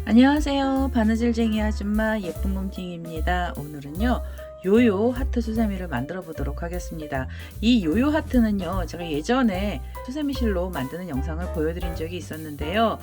안녕하세요. 바느질쟁이 아줌마 예쁜 곰팅입니다. 오늘은요 요요 하트 수세미를 만들어 보도록 하겠습니다. 이 요요 하트는요 제가 예전에 수세미 실로 만드는 영상을 보여드린 적이 있었는데요,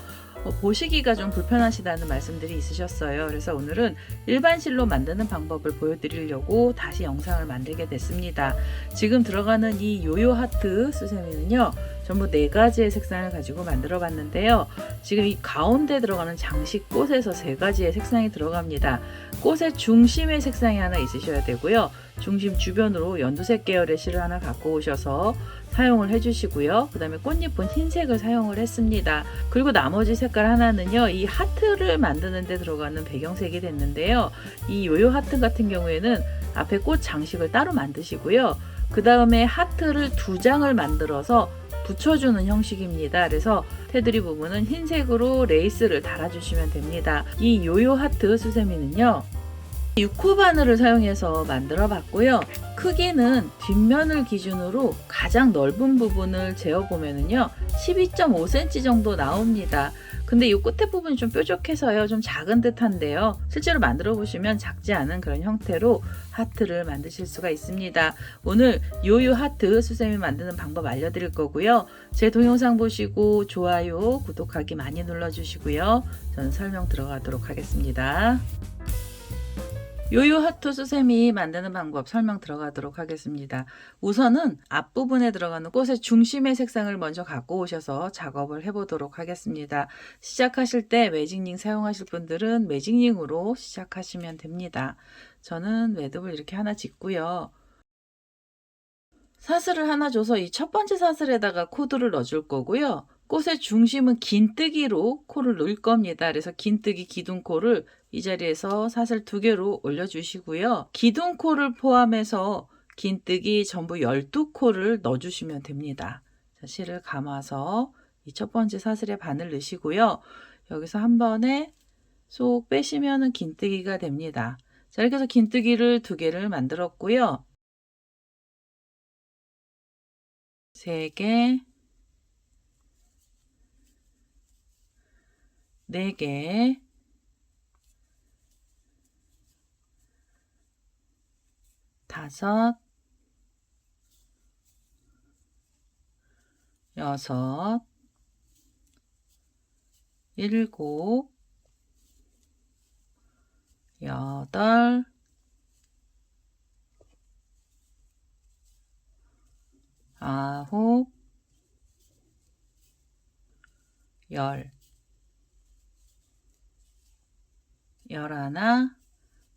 보시기가 좀 불편하시다는 말씀들이 있으셨어요. 그래서 오늘은 일반 실로 만드는 방법을 보여드리려고 다시 영상을 만들게 됐습니다. 지금 들어가는 이 요요 하트 수세미는요 전부 4가지의 색상을 가지고 만들어 봤는데요, 지금 이 가운데 들어가는 장식 꽃에서 3가지의 색상이 들어갑니다. 꽃의 중심의 색상이 하나 있으셔야 되고요, 중심 주변으로 연두색 계열의 실을 하나 갖고 오셔서 사용을 해주시고요, 그 다음에 꽃잎은 흰색을 사용을 했습니다. 그리고 나머지 색깔 하나는요 이 하트를 만드는 데 들어가는 배경색이 됐는데요, 이 요요 하트 같은 경우에는 앞에 꽃 장식을 따로 만드시고요, 그 다음에 하트를 2장을 만들어서 붙여주는 형식입니다. 그래서 테두리 부분은 흰색으로 레이스를 달아주시면 됩니다. 이 요요 하트 수세미는요 6호 바늘을 사용해서 만들어 봤고요, 크기는 뒷면을 기준으로 가장 넓은 부분을 재어 보면은요 12.5cm 정도 나옵니다. 근데 이 끝에 부분이 좀 뾰족해서요 좀 작은 듯한데요, 실제로 만들어 보시면 작지 않은 그런 형태로 하트를 만드실 수가 있습니다. 오늘 요요 하트 수세미 만드는 방법 알려드릴 거고요, 제 동영상 보시고 좋아요 구독하기 많이 눌러 주시고요, 저는 설명 들어가도록 하겠습니다. 요요 하트 수세미 만드는 방법 설명 들어가도록 하겠습니다. 우선은 앞부분에 들어가는 꽃의 중심의 색상을 먼저 갖고 오셔서 작업을 해보도록 하겠습니다. 시작하실 때 매직링 사용하실 분들은 매직링으로 시작하시면 됩니다. 저는 매듭을 이렇게 하나 짓고요, 사슬을 하나 줘서 이 첫 번째 사슬에다가 코드를 넣어줄 거고요, 꽃의 중심은 긴뜨기로 코를 넣을 겁니다. 그래서 긴뜨기 기둥코를 이 자리에서 사슬 2개로 올려주시고요, 기둥코를 포함해서 긴뜨기 전부 12코를 넣어주시면 됩니다. 자, 실을 감아서 이 첫 번째 사슬에 바늘 넣으시고요, 여기서 한 번에 쏙 빼시면 긴뜨기가 됩니다. 자, 이렇게 해서 긴뜨기를 2개를 만들었고요, 3개, 4개, 5, 6, 7, 8, 9, 10, 11,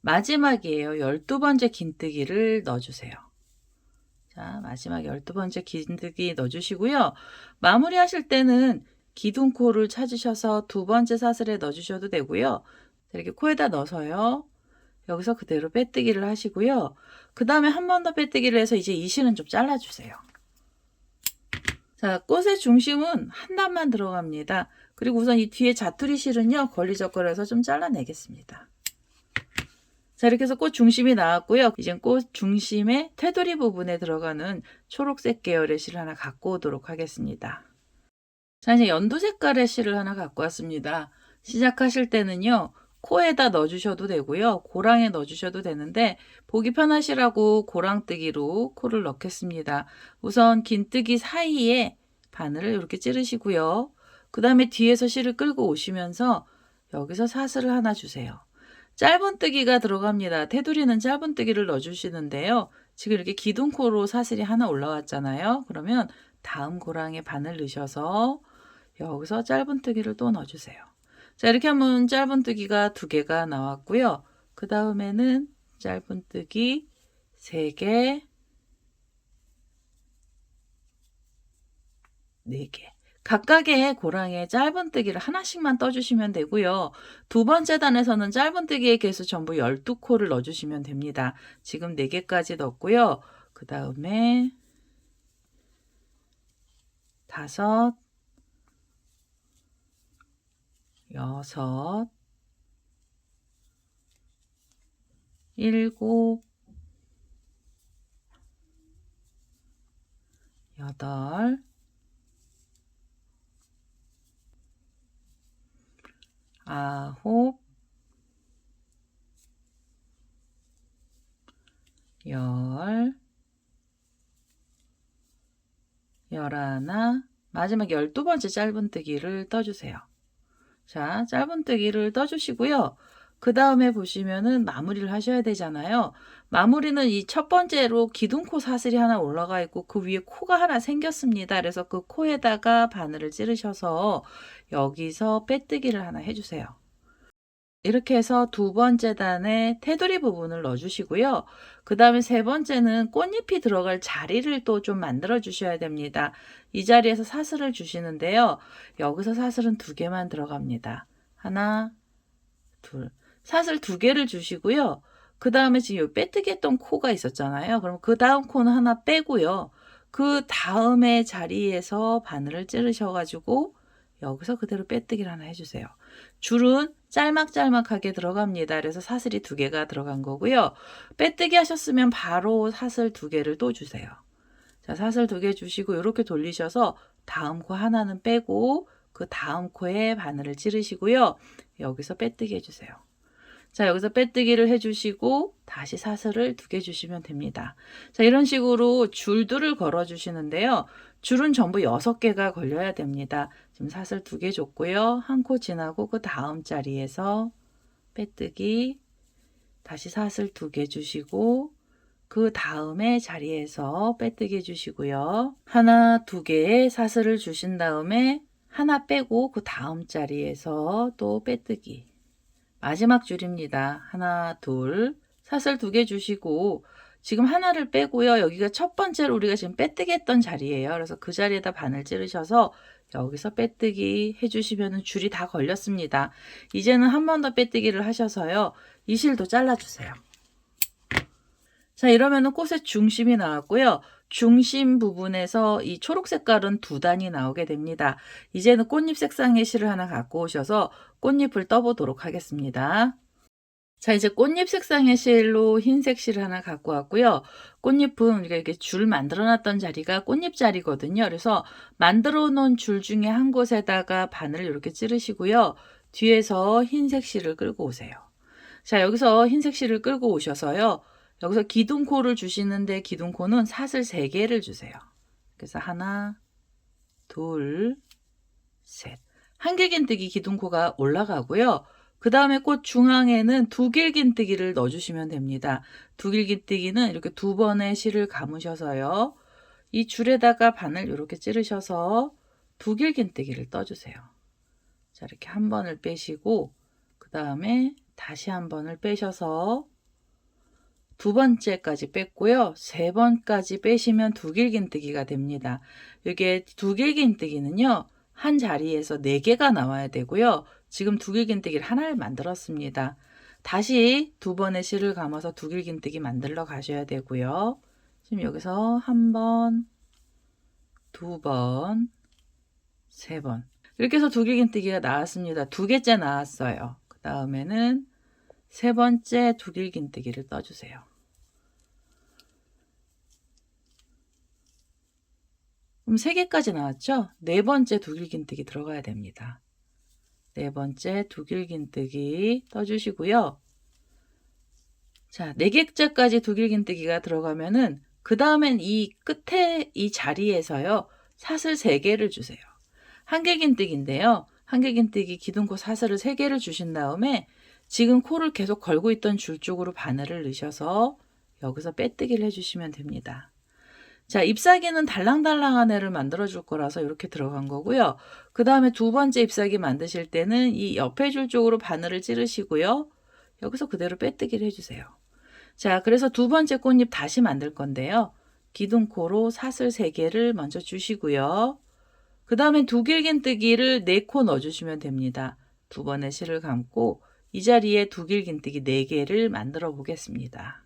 마지막이에요. 12번째 긴뜨기를 넣어주세요. 자, 마지막 12번째 긴뜨기 넣어주시고요. 마무리 하실 때는 기둥코를 찾으셔서 2번째 사슬에 넣어주셔도 되고요. 이렇게 코에다 넣어서요, 여기서 그대로 빼뜨기를 하시고요, 그 다음에 한 번 더 빼뜨기를 해서 이제 이 실은 좀 잘라주세요. 자, 꽃의 중심은 한 단만 들어갑니다. 그리고 우선 이 뒤에 자투리 실은요 걸리적거려서 좀 잘라내겠습니다. 자, 이렇게 해서 꽃 중심이 나왔고요. 이젠 꽃 중심의 테두리 부분에 들어가는 초록색 계열의 실을 하나 갖고 오도록 하겠습니다. 자, 이제 연두 색깔의 실을 하나 갖고 왔습니다. 시작하실 때는요 코에다 넣어주셔도 되고요, 고랑에 넣어주셔도 되는데 보기 편하시라고 고랑뜨기로 코를 넣겠습니다. 우선 긴뜨기 사이에 바늘을 이렇게 찌르시고요, 그 다음에 뒤에서 실을 끌고 오시면서 여기서 사슬을 하나 주세요. 짧은뜨기가 들어갑니다. 테두리는 짧은뜨기를 넣어주시는데요, 지금 이렇게 기둥코로 사슬이 하나 올라왔잖아요. 그러면 다음 고랑에 바늘 넣으셔서 여기서 짧은뜨기를 또 넣어주세요. 자, 이렇게 하면 짧은뜨기가 2개가 나왔고요. 그 다음에는 짧은뜨기 3개, 4개. 각각의 고랑에 짧은뜨기를 하나씩만 떠주시면 되고요. 2번째 단에서는 짧은뜨기의 개수 전부 12코를 넣어주시면 됩니다. 지금 4개까지 넣었고요. 그 다음에 5, 6, 7, 8, 아홉, 열, 열하나, 마지막 12번째 짧은뜨기를 떠주세요. 자, 짧은뜨기를 떠주시고요. 그 다음에 보시면은 마무리를 하셔야 되잖아요. 마무리는 이 첫 번째로 기둥코 사슬이 하나 올라가 있고 그 위에 코가 하나 생겼습니다. 그래서 그 코에다가 바늘을 찌르셔서 여기서 빼뜨기를 하나 해주세요. 이렇게 해서 두 번째 단에 테두리 부분을 넣어주시고요. 그 다음에 세 번째는 꽃잎이 들어갈 자리를 또 좀 만들어 주셔야 됩니다. 이 자리에서 사슬을 주시는데요. 여기서 사슬은 두 개만 들어갑니다. 하나, 둘. 사슬 두 개를 주시고요. 그 다음에 지금 빼뜨기 했던 코가 있었잖아요. 그럼 그 다음 코는 하나 빼고요. 그 다음에 자리에서 바늘을 찌르셔가지고 여기서 그대로 빼뜨기를 하나 해주세요. 줄은 짤막짤막하게 들어갑니다. 그래서 사슬이 두 개가 들어간 거고요. 빼뜨기 하셨으면 바로 사슬 두 개를 또 주세요. 자, 사슬 두 개 주시고 이렇게 돌리셔서 다음 코 하나는 빼고 그 다음 코에 바늘을 찌르시고요. 여기서 빼뜨기 해주세요. 자, 여기서 빼뜨기를 해주시고 다시 사슬을 두 개 주시면 됩니다. 자, 이런 식으로 줄들을 걸어 주시는데요. 줄은 전부 6개가 걸려야 됩니다. 지금 사슬 두 개 줬고요. 한 코 지나고 그 다음 자리에서 빼뜨기, 다시 사슬 두 개 주시고 그 다음에 자리에서 빼뜨기 해주시고요. 하나, 두 개의 사슬을 주신 다음에 하나 빼고 그 다음 자리에서 또 빼뜨기. 마지막 줄입니다. 하나, 둘, 사슬 두 개 주시고 지금 하나를 빼고요. 여기가 첫 번째로 우리가 지금 빼뜨기 했던 자리예요. 그래서 그 자리에다 바늘 찌르셔서 여기서 빼뜨기 해주시면 줄이 다 걸렸습니다. 이제는 한 번 더 빼뜨기를 하셔서요. 이 실도 잘라주세요. 자, 이러면은 꽃의 중심이 나왔고요. 중심 부분에서 이 초록 색깔은 두 단이 나오게 됩니다. 이제는 꽃잎 색상의 실을 하나 갖고 오셔서 꽃잎을 떠보도록 하겠습니다. 자, 이제 꽃잎 색상의 실로 흰색 실을 하나 갖고 왔고요. 꽃잎은 우리가 이렇게 줄 만들어 놨던 자리가 꽃잎 자리거든요. 그래서 만들어 놓은 줄 중에 한 곳에다가 바늘을 이렇게 찌르시고요. 뒤에서 흰색 실을 끌고 오세요. 자, 여기서 흰색 실을 끌고 오셔서요. 여기서 기둥코를 주시는데 기둥코는 사슬 3개를 주세요. 그래서 하나, 둘, 셋. 한길긴뜨기 기둥코가 올라가고요. 그 다음에 꽃 중앙에는 두길긴뜨기를 넣어주시면 됩니다. 두길긴뜨기는 이렇게 두 번의 실을 감으셔서요. 이 줄에다가 바늘 이렇게 찌르셔서 두길긴뜨기를 떠주세요. 자, 이렇게 한 번을 빼시고 그 다음에 다시 한 번을 빼셔서 두 번째까지 뺐고요. 세 번까지 빼시면 두길긴뜨기가 됩니다. 이게 두길긴뜨기는요. 한 자리에서 4개가 나와야 되고요. 지금 두길긴뜨기를 하나를 만들었습니다. 다시 두 번의 실을 감아서 두길긴뜨기 만들러 가셔야 되고요. 지금 여기서 한 번, 두 번, 세 번. 이렇게 해서 두길긴뜨기가 나왔습니다. 두 개째 나왔어요. 그 다음에는 세 번째 두길긴뜨기를 떠주세요. 그럼 3개까지 나왔죠? 네 번째 두길긴뜨기 들어가야 됩니다. 네 번째 두길긴뜨기 떠주시고요. 자, 4개째까지 두길긴뜨기가 들어가면은 그 다음엔 이 끝에 이 자리에서요. 사슬 3개를 주세요. 한길긴뜨기인데요. 한길긴뜨기 기둥코 사슬을 3개를 주신 다음에 지금 코를 계속 걸고 있던 줄 쪽으로 바늘을 넣으셔서 여기서 빼뜨기를 해주시면 됩니다. 자, 잎사귀는 달랑달랑한 애를 만들어 줄 거라서 이렇게 들어간 거고요. 그 다음에 두 번째 잎사귀 만드실 때는 이 옆에 줄 쪽으로 바늘을 찌르시고요. 여기서 그대로 빼뜨기를 해주세요. 자, 그래서 두 번째 꽃잎 다시 만들 건데요. 기둥코로 사슬 3개를 먼저 주시고요. 그 다음에 두길긴뜨기를 4코 넣어주시면 됩니다. 두 번의 실을 감고 이 자리에 두길긴뜨기 4개를 만들어 보겠습니다.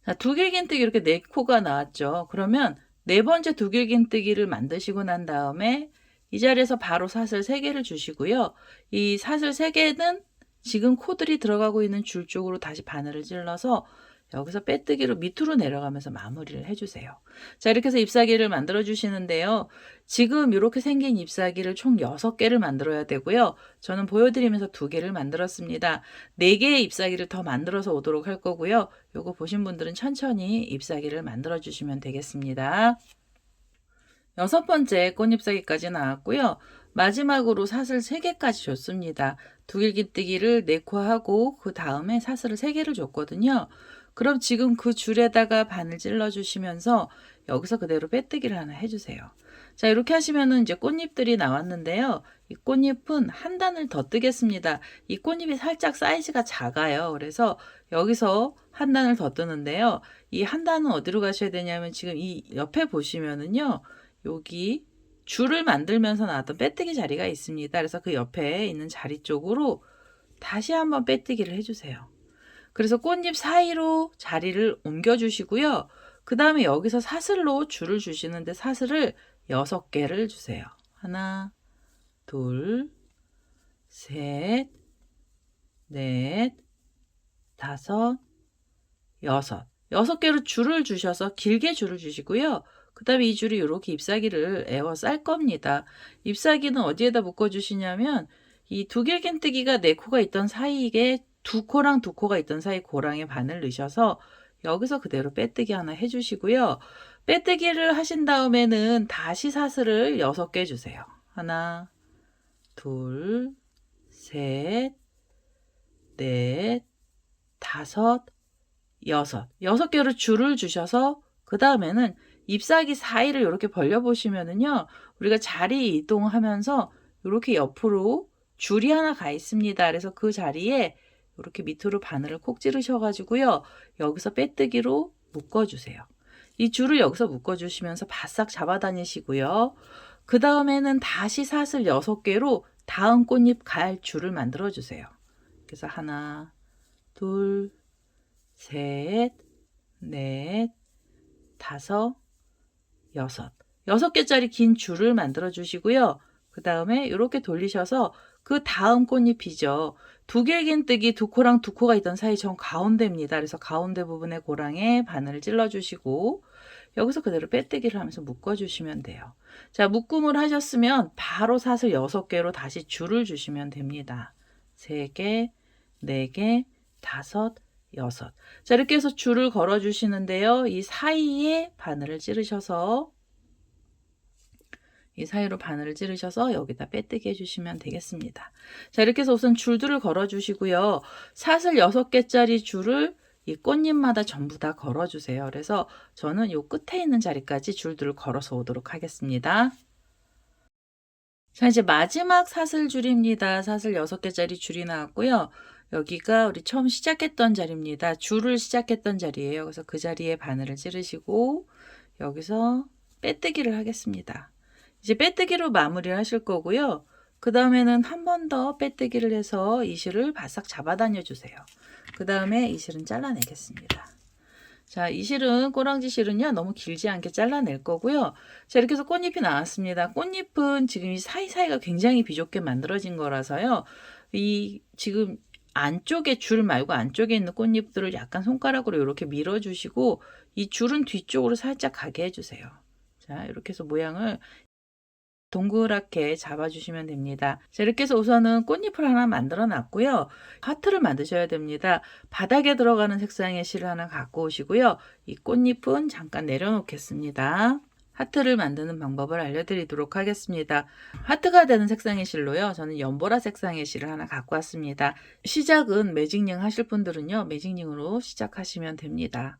자, 두길긴뜨기 이렇게 4코가 나왔죠. 그러면 네 번째 두길긴뜨기를 만드시고 난 다음에 이 자리에서 바로 사슬 3개를 주시고요. 이 사슬 3개는 지금 코들이 들어가고 있는 줄 쪽으로 다시 바늘을 찔러서 여기서 빼뜨기로 밑으로 내려가면서 마무리를 해주세요. 자, 이렇게 해서 잎사귀를 만들어 주시는데요. 지금 이렇게 생긴 잎사귀를 총 6개를 만들어야 되고요. 저는 보여드리면서 2개를 만들었습니다. 4개의 잎사귀를 더 만들어서 오도록 할 거고요. 요거 보신 분들은 천천히 잎사귀를 만들어 주시면 되겠습니다. 6번째 꽃잎사귀까지 나왔고요. 마지막으로 사슬 3개까지 줬습니다. 두길기뜨기를 4코 하고 그 다음에 사슬을 3개를 줬거든요. 그럼 지금 그 줄에다가 바늘 찔러 주시면서 여기서 그대로 빼뜨기를 하나 해주세요. 자, 이렇게 하시면은 이제 꽃잎들이 나왔는데요. 이 꽃잎은 한 단을 더 뜨겠습니다. 이 꽃잎이 살짝 사이즈가 작아요. 그래서 여기서 한 단을 더 뜨는데요. 이 한 단은 어디로 가셔야 되냐면 지금 이 옆에 보시면은요. 여기 줄을 만들면서 나왔던 빼뜨기 자리가 있습니다. 그래서 그 옆에 있는 자리 쪽으로 다시 한번 빼뜨기를 해주세요. 그래서 꽃잎 사이로 자리를 옮겨 주시고요. 그 다음에 여기서 사슬로 줄을 주시는데 사슬을 6개를 주세요. 하나, 둘, 셋, 넷, 다섯, 여섯. 6개로 줄을 주셔서 길게 줄을 주시고요. 그 다음에 이 줄이 이렇게 잎사귀를 에워 쌀 겁니다. 잎사귀는 어디에다 묶어 주시냐면 이 두길긴뜨기가 4코가 있던 사이에 2코랑 2코가 있던 사이 고랑에 바늘 넣으셔서 여기서 그대로 빼뜨기 하나 해주시고요. 빼뜨기를 하신 다음에는 다시 사슬을 6개 주세요. 하나, 둘, 셋, 넷, 다섯, 여섯. 6개로 줄을 주셔서 그 다음에는 잎사귀 사이를 이렇게 벌려보시면은요. 우리가 자리 이동하면서 이렇게 옆으로 줄이 하나 가 있습니다. 그래서 그 자리에 이렇게 밑으로 바늘을 콕 찌르셔가지고요. 여기서 빼뜨기로 묶어주세요. 이 줄을 여기서 묶어주시면서 바싹 잡아다니시고요. 그 다음에는 다시 사슬 6개로 다음 꽃잎 갈 줄을 만들어주세요. 그래서 하나, 둘, 셋, 넷, 다섯, 여섯. 6개짜리 긴 줄을 만들어 주시고요. 그 다음에 이렇게 돌리셔서 그 다음 꽃잎이죠. 두길긴뜨기 2코랑 2코가 있던 사이 정 가운데입니다. 그래서 가운데 부분에 고랑에 바늘을 찔러 주시고 여기서 그대로 빼뜨기를 하면서 묶어 주시면 돼요. 자, 묶음을 하셨으면 바로 사슬 6개로 다시 줄을 주시면 됩니다. 3개, 4개, 5, 6. 자, 이렇게 해서 줄을 걸어 주시는데요. 이 사이에 바늘을 찌르셔서 이 사이로 바늘을 찌르셔서 여기다 빼뜨기 해주시면 되겠습니다. 자, 이렇게 해서 우선 줄들을 걸어 주시고요. 사슬 6개짜리 줄을 이 꽃잎마다 전부 다 걸어 주세요. 그래서 저는 요 끝에 있는 자리까지 줄들을 걸어서 오도록 하겠습니다. 자, 이제 마지막 사슬 줄입니다. 사슬 6개짜리 줄이 나왔고요. 여기가 우리 처음 시작했던 자리입니다. 줄을 시작했던 자리예요. 그래서 그 자리에 바늘을 찌르시고 여기서 빼뜨기를 하겠습니다. 이제 빼뜨기로 마무리를 하실 거고요. 그 다음에는 한 번 더 빼뜨기를 해서 이 실을 바싹 잡아다녀 주세요. 그 다음에 이 실은 잘라내겠습니다. 자, 이 실은 꼬랑지 실은요 너무 길지 않게 잘라낼 거고요. 자, 이렇게 해서 꽃잎이 나왔습니다. 꽃잎은 지금 이 사이사이가 굉장히 비좁게 만들어진 거라서요. 이 지금 안쪽에 줄 말고 안쪽에 있는 꽃잎들을 약간 손가락으로 이렇게 밀어주시고 이 줄은 뒤쪽으로 살짝 가게 해주세요. 자, 이렇게 해서 모양을 동그랗게 잡아주시면 됩니다. 자, 이렇게 해서 우선은 꽃잎을 하나 만들어 놨고요. 하트를 만드셔야 됩니다. 바닥에 들어가는 색상의 실을 하나 갖고 오시고요. 이 꽃잎은 잠깐 내려놓겠습니다. 하트를 만드는 방법을 알려드리도록 하겠습니다. 하트가 되는 색상의 실로요. 저는 연보라 색상의 실을 하나 갖고 왔습니다. 시작은 매직링 하실 분들은요. 매직링으로 시작하시면 됩니다.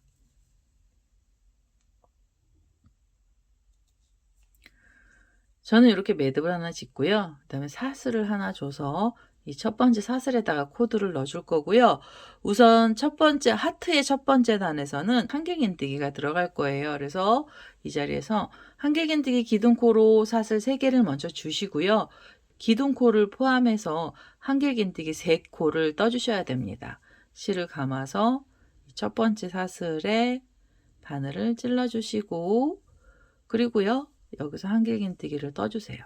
저는 이렇게 매듭을 하나 짓고요. 그 다음에 사슬을 하나 줘서 이 첫 번째 사슬에다가 코드를 넣어줄 거고요. 우선 첫 번째 하트의 첫 번째 단에서는 한길긴뜨기가 들어갈 거예요. 그래서 이 자리에서 한길긴뜨기 기둥코로 사슬 3개를 먼저 주시고요. 기둥코를 포함해서 한길긴뜨기 3코를 떠주셔야 됩니다. 실을 감아서 첫 번째 사슬에 바늘을 찔러주시고 그리고요, 여기서 한길긴뜨기를 떠주세요.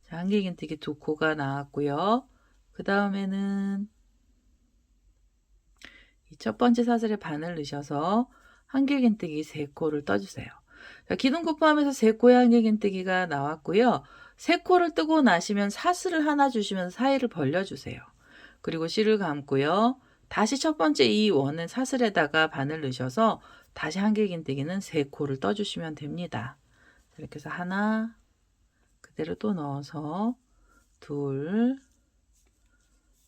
자, 한길긴뜨기 두 코가 나왔고요. 그 다음에는 이 첫 번째 사슬에 바늘 넣으셔서 한길긴뜨기 세 코를 떠주세요. 자, 기둥코 포함해서 세 코의 한길긴뜨기가 나왔고요. 세 코를 뜨고 나시면 사슬을 하나 주시면서 사이를 벌려주세요. 그리고 실을 감고요. 다시 첫 번째 이 원은 사슬에다가 바늘 넣으셔서 다시 한길긴뜨기는 세 코를 떠주시면 됩니다. 이렇게 해서 하나, 그대로 또 넣어서 둘,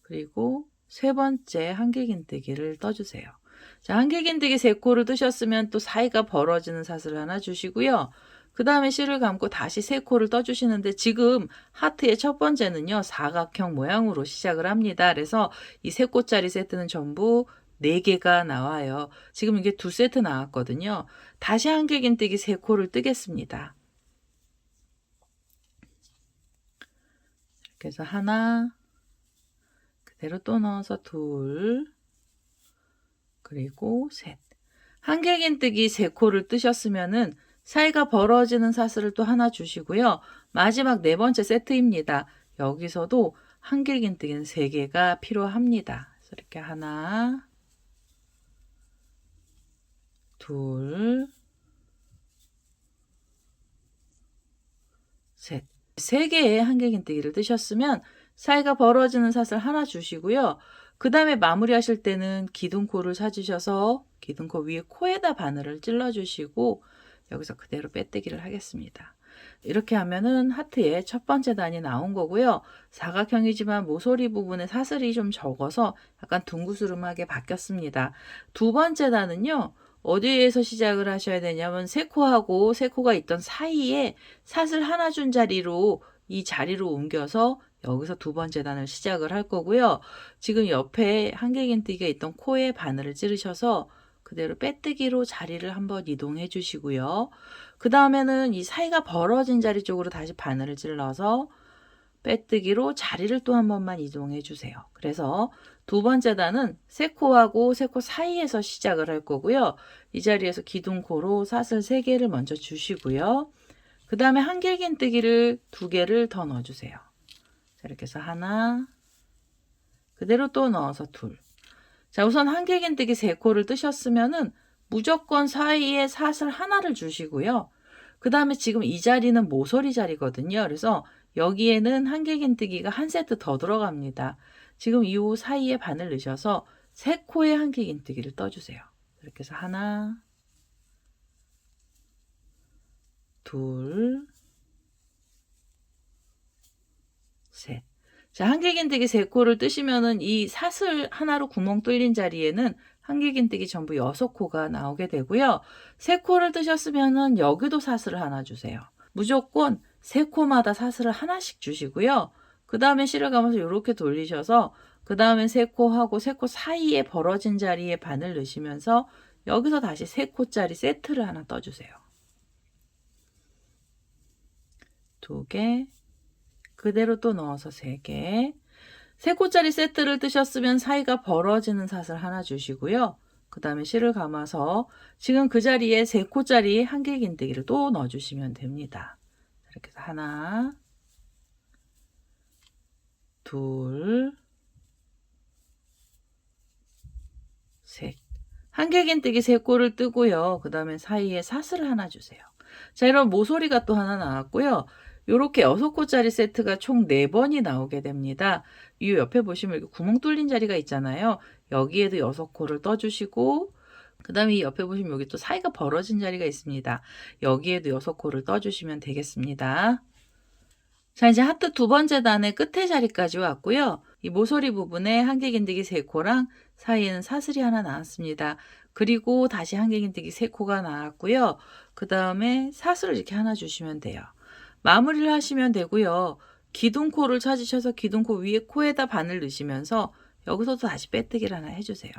그리고 세 번째 한길긴뜨기를 떠주세요. 자, 한길긴뜨기 세 코를 뜨셨으면 또 사이가 벌어지는 사슬을 하나 주시고요. 그 다음에 실을 감고 다시 세 코를 떠주시는데 지금 하트의 첫 번째는요, 사각형 모양으로 시작을 합니다. 그래서 이 세 코짜리 세트는 전부 4개가 나와요. 지금 이게 2세트 나왔거든요. 다시 한길긴뜨기 세 코를 뜨겠습니다. 이렇게 해서 하나, 그대로 또 넣어서 둘, 그리고 셋. 한길긴뜨기 세 코를 뜨셨으면은 사이가 벌어지는 사슬을 또 하나 주시고요. 마지막 네 번째 세트입니다. 여기서도 한길긴뜨기는 3개가 필요합니다. 그래서 이렇게 하나, 둘, 셋. 3개의 한길긴뜨기를 뜨셨으면 사이가 벌어지는 사슬 하나 주시고요. 그 다음에 마무리하실 때는 기둥코를 찾으셔서 기둥코 위에 코에다 바늘을 찔러주시고 여기서 그대로 빼뜨기를 하겠습니다. 이렇게 하면은 하트의 첫 번째 단이 나온 거고요. 사각형이지만 모서리 부분에 사슬이 좀 적어서 약간 둥그스름하게 바뀌었습니다. 두 번째 단은요. 어디에서 시작을 하셔야 되냐면 세 코하고 세 코가 있던 사이에 사슬 하나 준 자리로 이 자리로 옮겨서 여기서 두 번째 단을 시작을 할 거고요. 지금 옆에 한길긴뜨기가 있던 코에 바늘을 찌르셔서 그대로 빼뜨기로 자리를 한번 이동해 주시고요. 그 다음에는 이 사이가 벌어진 자리 쪽으로 다시 바늘을 찔러서 빼뜨기로 자리를 또 한 번만 이동해 주세요. 그래서 두 번째 단은 세 코하고 세 코 사이에서 시작을 할 거고요. 이 자리에서 기둥코로 사슬 3개를 먼저 주시고요. 그 다음에 한길긴뜨기를 2개를 더 넣어주세요. 자, 이렇게 해서 하나, 그대로 또 넣어서 둘. 자, 우선 한길긴뜨기 3코를 뜨셨으면은 무조건 사이에 사슬 하나를 주시고요. 그 다음에 지금 이 자리는 모서리 자리거든요. 그래서 여기에는 한길긴뜨기가 한 세트 더 들어갑니다. 지금 이 사이에 바늘 넣으셔서 3코의 한길긴뜨기를 떠주세요. 이렇게 해서 하나, 둘, 셋. 자, 한길긴뜨기 3코를 뜨시면은 이 사슬 하나로 구멍 뚫린 자리에는 한길긴뜨기 전부 6코가 나오게 되고요. 3코를 뜨셨으면은 여기도 사슬을 하나 주세요. 무조건 3코마다 사슬을 하나씩 주시고요. 그 다음에 실을 감아서 이렇게 돌리셔서 그 다음에 3코하고 3코 사이에 벌어진 자리에 바늘 넣으시면서 여기서 다시 3코짜리 세트를 하나 떠주세요. 2개, 그대로 또 넣어서 3개. 3코짜리 세트를 뜨셨으면 사이가 벌어지는 사슬 하나 주시고요. 그 다음에 실을 감아서 지금 그 자리에 3코짜리 한길긴뜨기를 또 넣어주시면 됩니다. 이렇게 해서 하나, 둘, 셋. 한길긴뜨기 3코를 뜨고요. 그 다음에 사이에 사슬을 하나 주세요. 자, 이런 모서리가 또 하나 나왔고요. 요렇게 6코짜리 세트가 총 4번이 나오게 됩니다. 이 옆에 보시면 이렇게 구멍 뚫린 자리가 있잖아요. 여기에도 6코를 떠주시고 그 다음에 이 옆에 보시면 여기 또 사이가 벌어진 자리가 있습니다. 여기에도 6코를 떠주시면 되겠습니다. 자, 이제 하트 두 번째 단의 끝에 자리까지 왔고요. 이 모서리 부분에 한길긴뜨기 3코랑 사이에는 사슬이 하나 나왔습니다. 그리고 다시 한길긴뜨기 3코가 나왔고요. 그 다음에 사슬을 이렇게 하나 주시면 돼요. 마무리를 하시면 되고요. 기둥코를 찾으셔서 기둥코 위에 코에다 바늘 넣으시면서 여기서도 다시 빼뜨기를 하나 해주세요.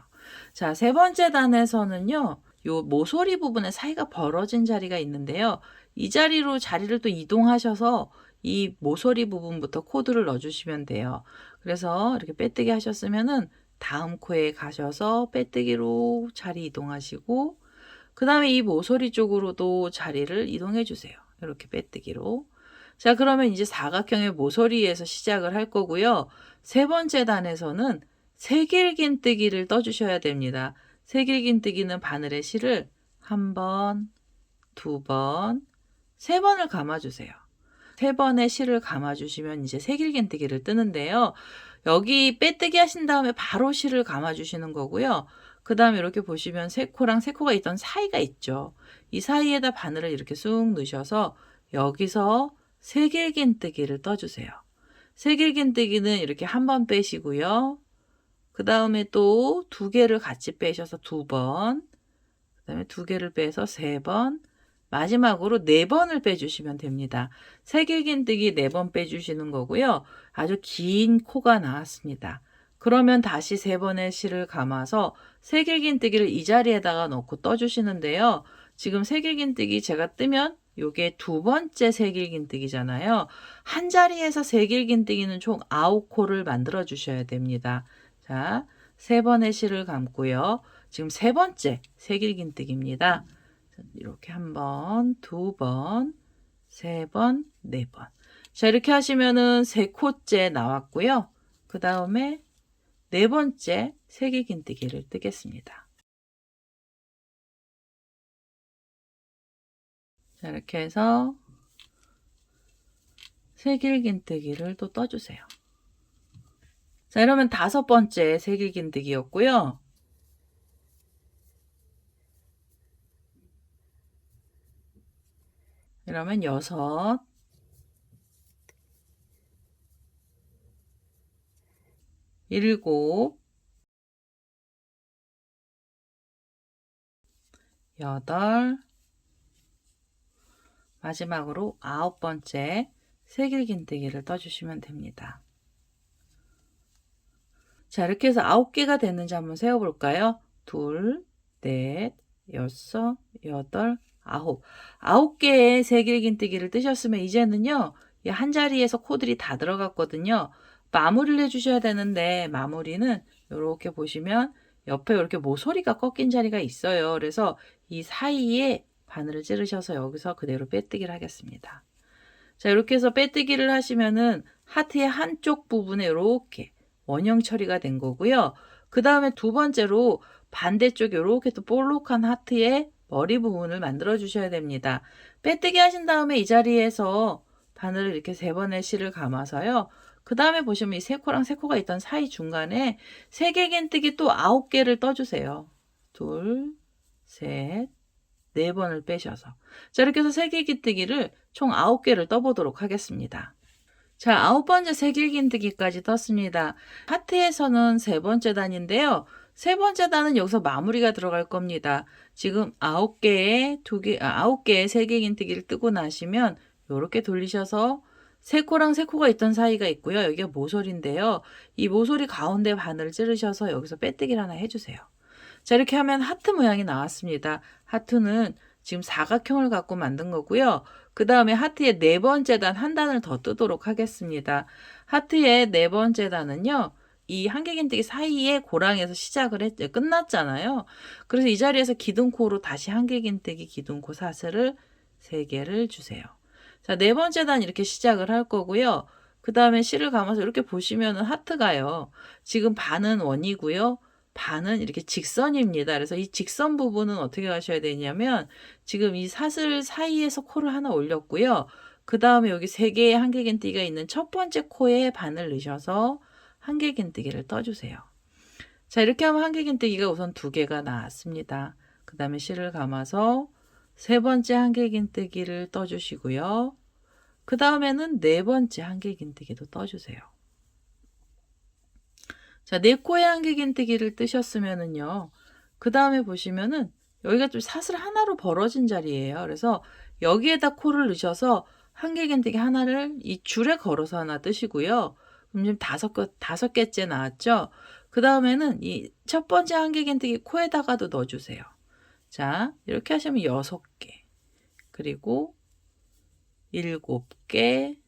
자, 세 번째 단에서는요. 요 모서리 부분에 사이가 벌어진 자리가 있는데요. 이 자리로 자리를 또 이동하셔서 이 모서리 부분부터 코드를 넣어주시면 돼요. 그래서 이렇게 빼뜨기 하셨으면은 다음 코에 가셔서 빼뜨기로 자리 이동하시고 그 다음에 이 모서리 쪽으로도 자리를 이동해 주세요. 이렇게 빼뜨기로. 자, 그러면 이제 사각형의 모서리에서 시작을 할 거고요. 세 번째 단에서는 새길긴뜨기를 떠주셔야 됩니다. 새길긴뜨기는 바늘의 실을 한 번, 두 번, 세 번을 감아주세요. 세 번의 실을 감아주시면 이제 새길긴뜨기를 뜨는데요. 여기 빼뜨기 하신 다음에 바로 실을 감아주시는 거고요. 그 다음에 이렇게 보시면 세 코랑 세 코가 있던 사이가 있죠. 이 사이에다 바늘을 이렇게 쑥 넣으셔서 여기서 새길긴뜨기를 떠주세요. 새길긴뜨기는 이렇게 한 번 빼시고요. 그 다음에 또 두 개를 같이 빼셔서 두 번, 그 다음에 두 개를 빼서 세 번, 마지막으로 네 번을 빼주시면 됩니다. 새길긴뜨기 네 번 빼주시는 거고요. 아주 긴 코가 나왔습니다. 그러면 다시 세 번의 실을 감아서 새길긴뜨기를 이 자리에다가 넣고 떠주시는데요. 지금 새길긴뜨기 제가 뜨면 요게 두 번째 새길긴뜨기잖아요. 한 자리에서 새길긴뜨기는 총 9코를 만들어 주셔야 됩니다. 자, 세 번의 실을 감고요. 지금 세 번째 새길긴뜨기입니다. 이렇게 한 번, 두 번, 세 번, 네 번. 자, 이렇게 하시면은 세 코째 나왔고요. 그 다음에 네 번째 새길긴뜨기를 뜨겠습니다. 자, 이렇게 해서 새길긴뜨기를 또 떠주세요. 자, 이러면 다섯 번째 새길긴뜨기였고요. 이러면 여섯, 일곱, 여덟, 마지막으로 아홉 번째 새길긴뜨기를 떠주시면 됩니다. 자, 이렇게 해서 9개가 됐는지 한번 세어볼까요? 둘, 넷, 여섯, 여덟, 아홉. 9개의 새길긴뜨기를 뜨셨으면 이제는요, 이 한 자리에서 코들이 다 들어갔거든요. 마무리를 해주셔야 되는데, 마무리는 이렇게 보시면 옆에 이렇게 모서리가 꺾인 자리가 있어요. 그래서 이 사이에 바늘을 찌르셔서 여기서 그대로 빼뜨기를 하겠습니다. 자, 이렇게 해서 빼뜨기를 하시면은 하트의 한쪽 부분에 이렇게 원형 처리가 된 거고요. 그 다음에 두 번째로 반대쪽에 이렇게 또 볼록한 하트의 머리 부분을 만들어 주셔야 됩니다. 빼뜨기 하신 다음에 이 자리에서 바늘을 이렇게 세 번의 실을 감아서요. 그 다음에 보시면 이 세 코랑 세 코가 있던 사이 중간에 새길긴뜨기 또 9개를 떠주세요. 둘, 셋, 네 번을 빼셔서. 자, 이렇게 해서 새길긴뜨기를 총 9개를 떠보도록 하겠습니다. 자, 아홉 번째 새길긴뜨기까지 떴습니다. 하트에서는 세 번째 단인데요. 세 번째 단은 여기서 마무리가 들어갈 겁니다. 지금 9개의 새길긴뜨기를 뜨고 나시면 이렇게 돌리셔서 세 코랑 세 코가 있던 사이가 있고요. 여기가 모서리인데요. 이 모서리 가운데 바늘을 찌르셔서 여기서 빼뜨기를 하나 해주세요. 자, 이렇게 하면 하트 모양이 나왔습니다. 하트는 지금 사각형을 갖고 만든 거고요. 그 다음에 하트의 네 번째 단 한 단을 더 뜨도록 하겠습니다. 하트의 네 번째 단은요. 이 한길긴뜨기 사이에 고랑에서 시작을 끝났잖아요. 그래서 이 자리에서 기둥코로 다시 한길긴뜨기 기둥코 사슬을 3개를 주세요. 자, 네 번째 단 이렇게 시작을 할 거고요. 그 다음에 실을 감아서 이렇게 보시면은 하트가요. 지금 반은 원이고요. 반은 이렇게 직선입니다. 그래서 이 직선 부분은 어떻게 하셔야 되냐면 지금 이 사슬 사이에서 코를 하나 올렸고요. 그 다음에 여기 3개의 한길긴뜨기가 있는 첫 번째 코에 바늘 넣으셔서 한길긴뜨기를 떠주세요. 자, 이렇게 하면 한길긴뜨기가 우선 2개가 나왔습니다. 그 다음에 실을 감아서 세 번째 한길긴뜨기를 떠주시고요. 그 다음에는 네 번째 한길긴뜨기도 떠주세요. 자, 네 코의 한길긴뜨기를 뜨셨으면은요. 그 다음에 보시면은 여기가 좀 사슬 하나로 벌어진 자리예요. 그래서 여기에다 코를 넣으셔서 한길긴뜨기 하나를 이 줄에 걸어서 하나 뜨시고요. 그럼 지금 다섯 개째 나왔죠? 그 다음에는 이 첫 번째 한길긴뜨기 코에다가도 넣어주세요. 자, 이렇게 하시면 6개. 그리고 7개.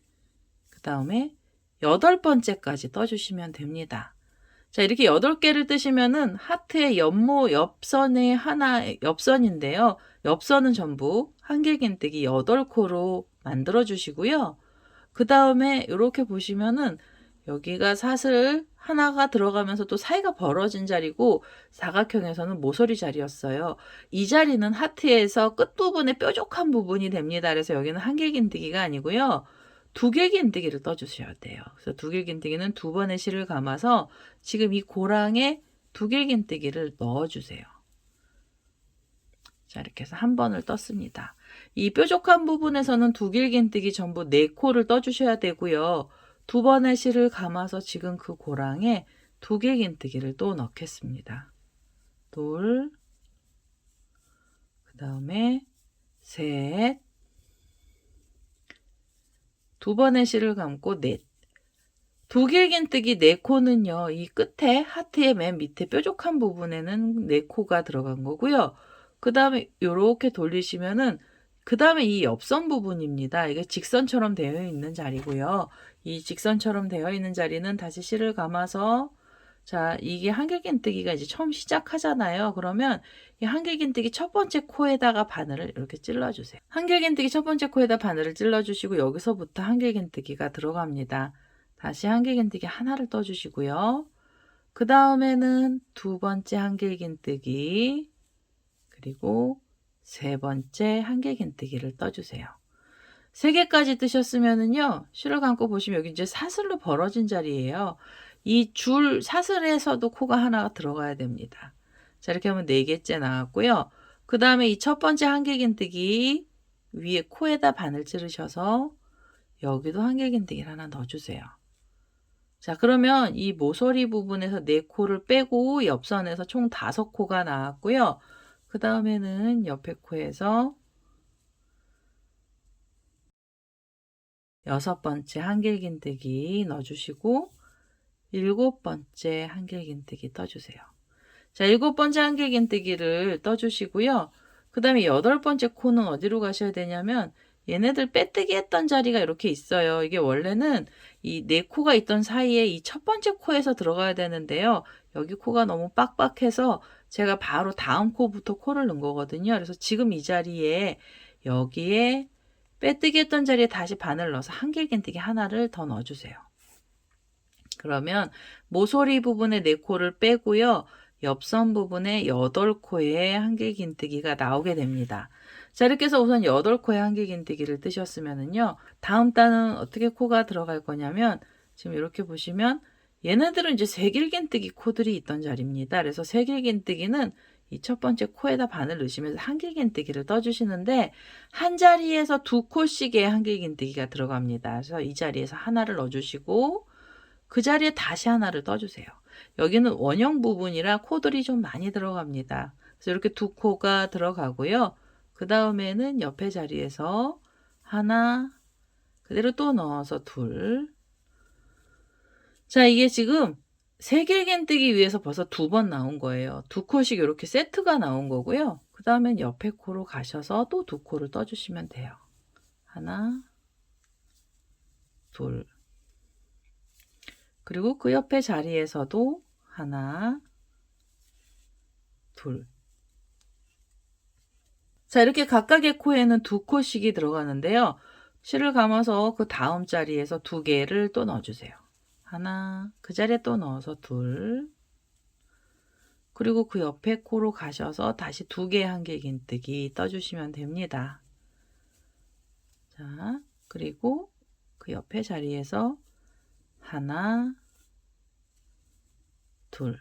그 다음에 8번째까지 떠주시면 됩니다. 자, 이렇게 8개를 뜨시면은 하트의 옆모 옆선에 하나 옆선인데요. 옆선은 전부 한길긴뜨기 8코로 만들어 주시고요. 그다음에 요렇게 보시면은 여기가 사슬 하나가 들어가면서 또 사이가 벌어진 자리고 사각형에서는 모서리 자리였어요. 이 자리는 하트에서 끝부분에 뾰족한 부분이 됩니다. 그래서 여기는 한길긴뜨기가 아니고요. 두길긴뜨기를 떠주셔야 돼요. 그래서 두길긴뜨기는 2번의 실을 감아서 지금 이 고랑에 두길긴뜨기를 넣어주세요. 자, 이렇게 해서 한 번을 떴습니다. 이 뾰족한 부분에서는 두길긴뜨기 전부 4코를 떠주셔야 되고요. 2번의 실을 감아서 지금 그 고랑에 두길긴뜨기를 또 넣겠습니다. 둘, 그 다음에 셋, 2번의 실을 감고 넷. 두길긴뜨기 4코는요. 이 끝에 하트의 맨 밑에 뾰족한 부분에는 4코가 들어간 거고요. 그 다음에 이렇게 돌리시면은 그 다음에 이 옆선 부분입니다. 이게 직선처럼 되어 있는 자리고요. 이 직선처럼 되어 있는 자리는 다시 실을 감아서 자, 이게 한길긴뜨기가 이제 처음 시작하잖아요. 그러면 이 한길긴뜨기 첫 번째 코에다가 바늘을 이렇게 찔러주세요. 한길긴뜨기 첫 번째 코에다 바늘을 찔러주시고 여기서부터 한길긴뜨기가 들어갑니다. 다시 한길긴뜨기 하나를 떠주시고요. 그 다음에는 2번째 한길긴뜨기 그리고 3번째 한길긴뜨기를 떠주세요. 3개까지 뜨셨으면은요. 실을 감고 보시면 여기 이제 사슬로 벌어진 자리예요. 이 줄 사슬에서도 코가 하나가 들어가야 됩니다. 자, 이렇게 하면 4개째 나왔고요. 그 다음에 이 첫 번째 한길긴뜨기 위에 코에다 바늘 찌르셔서 여기도 한길긴뜨기를 하나 넣어주세요. 자, 그러면 이 모서리 부분에서 4코를 빼고 옆선에서 총 5코가 나왔고요. 그 다음에는 옆에 코에서 6번째 한길긴뜨기 넣어주시고 7번째 한길긴뜨기 떠주세요. 자, 7번째 한길긴뜨기를 떠주시고요. 그 다음에 8번째 코는 어디로 가셔야 되냐면 얘네들 빼뜨기 했던 자리가 이렇게 있어요. 이게 원래는 이 4코가 있던 사이에 이 첫 번째 코에서 들어가야 되는데요. 여기 코가 너무 빡빡해서 제가 바로 다음 코부터 코를 넣은 거거든요. 그래서 지금 이 자리에 여기에 빼뜨기 했던 자리에 다시 바늘 넣어서 한길긴뜨기 하나를 더 넣어주세요. 그러면 모서리 부분에 4코를 빼고요. 옆선 부분에 8코의 한길긴뜨기가 나오게 됩니다. 자, 이렇게 해서 우선 8코의 한길긴뜨기를 뜨셨으면은요. 다음 단은 어떻게 코가 들어갈 거냐면 지금 이렇게 보시면 얘네들은 이제 새길긴뜨기 코들이 있던 자리입니다. 그래서 새길긴뜨기는 이 첫 번째 코에다 바늘 넣으시면서 한길긴뜨기를 떠주시는데 한 자리에서 2코씩의 한길긴뜨기가 들어갑니다. 그래서 이 자리에서 하나를 넣어주시고 그 자리에 다시 하나를 떠주세요. 여기는 원형 부분이라 코들이 좀 많이 들어갑니다. 그래서 이렇게 2코가 들어가고요. 그 다음에는 옆에 자리에서 하나 그대로 또 넣어서 둘. 자, 이게 지금 새길긴뜨기 위해서 벌써 2번 나온 거예요. 2코씩 이렇게 세트가 나온 거고요. 그 다음엔 옆에 코로 가셔서 또 2코를 떠주시면 돼요. 하나, 둘. 그리고 그 옆에 자리에서도 하나, 둘. 자, 이렇게 각각의 코에는 2코씩이 들어가는데요. 실을 감아서 그 다음 자리에서 2개를 또 넣어주세요. 하나, 그 자리에 또 넣어서 둘. 그리고 그 옆에 코로 가셔서 다시 2개의 한길긴뜨기 떠주시면 됩니다. 자, 그리고 그 옆에 자리에서 하나, 둘.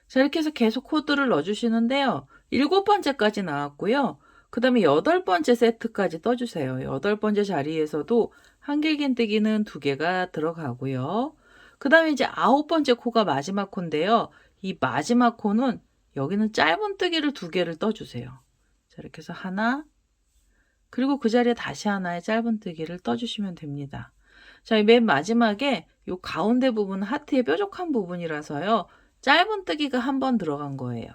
자, 이렇게 해서 계속 코드를 넣어주시는데요. 7번째까지 나왔고요. 그 다음에 8번째 세트까지 떠주세요. 8번째 자리에서도 한길긴뜨기는 2개가 들어가고요. 그 다음에 이제 9번째 코가 마지막 코인데요. 이 마지막 코는 여기는 짧은뜨기를 2개를 떠주세요. 자, 이렇게 해서 하나, 그리고 그 자리에 다시 하나의 짧은뜨기를 떠주시면 됩니다. 자, 이 맨 마지막에 이 가운데 부분은 하트의 뾰족한 부분이라서요. 짧은뜨기가 한 번 들어간 거예요.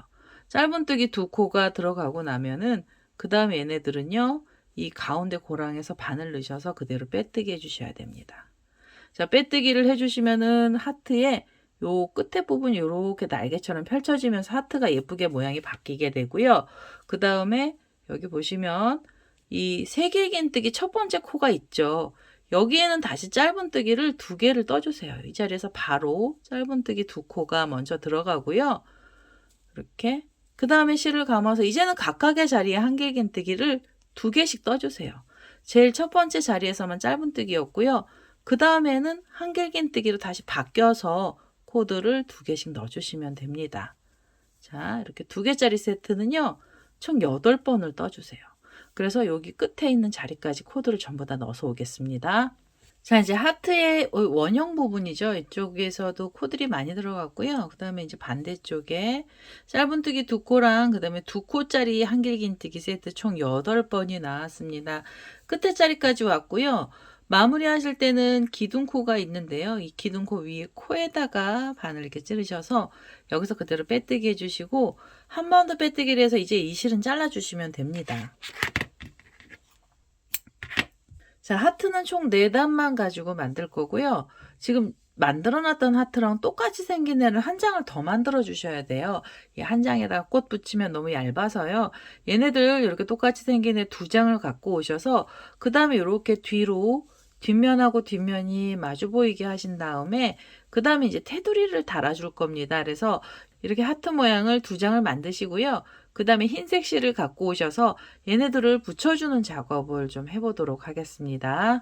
짧은뜨기 2코가 들어가고 나면은 그 다음에 얘네들은요. 이 가운데 고랑에서 바늘 넣으셔서 그대로 빼뜨기 해주셔야 됩니다. 자, 빼뜨기를 해주시면은 하트에 요 끝에 부분이 요렇게 날개처럼 펼쳐지면서 하트가 예쁘게 모양이 바뀌게 되고요. 그 다음에 여기 보시면 이 세길긴뜨기 첫 번째 코가 있죠. 여기에는 다시 짧은뜨기를 2개를 떠주세요. 이 자리에서 바로 짧은뜨기 2코가 먼저 들어가고요. 이렇게 그 다음에 실을 감아서 이제는 각각의 자리에 한길긴뜨기를 2개씩 떠주세요. 제일 첫 번째 자리에서만 짧은뜨기였고요. 그 다음에는 한길긴뜨기로 다시 바뀌어서 코드를 2개씩 넣어주시면 됩니다. 자, 이렇게 2개짜리 세트는요, 총 8번을 떠주세요. 그래서 여기 끝에 있는 자리까지 코드를 전부 다 넣어서 오겠습니다. 자, 이제 하트의 원형 부분이죠. 이쪽에서도 코들이 많이 들어갔고요. 그 다음에 이제 반대쪽에 짧은뜨기 2코랑 그 다음에 2코짜리 한길긴뜨기 세트 총 8번이 나왔습니다. 끝에 자리까지 왔고요. 마무리 하실 때는 기둥코가 있는데요. 이 기둥코 위에 코에다가 바늘 이렇게 찌르셔서 여기서 그대로 빼뜨기 해주시고 한 번 더 빼뜨기를 해서 이제 이 실은 잘라주시면 됩니다. 자, 하트는 총 4단만 가지고 만들 거고요. 지금 만들어놨던 하트랑 똑같이 생긴 애를 한 장을 더 만들어 주셔야 돼요. 이 한 장에다가 꽃 붙이면 너무 얇아서요. 얘네들 이렇게 똑같이 생긴 애 2장을 갖고 오셔서 그 다음에 이렇게 뒤로 뒷면하고 뒷면이 마주 보이게 하신 다음에 그 다음에 이제 테두리를 달아줄 겁니다. 그래서 이렇게 하트 모양을 2장을 만드시고요. 그 다음에 흰색 실을 갖고 오셔서 얘네들을 붙여주는 작업을 좀 해보도록 하겠습니다.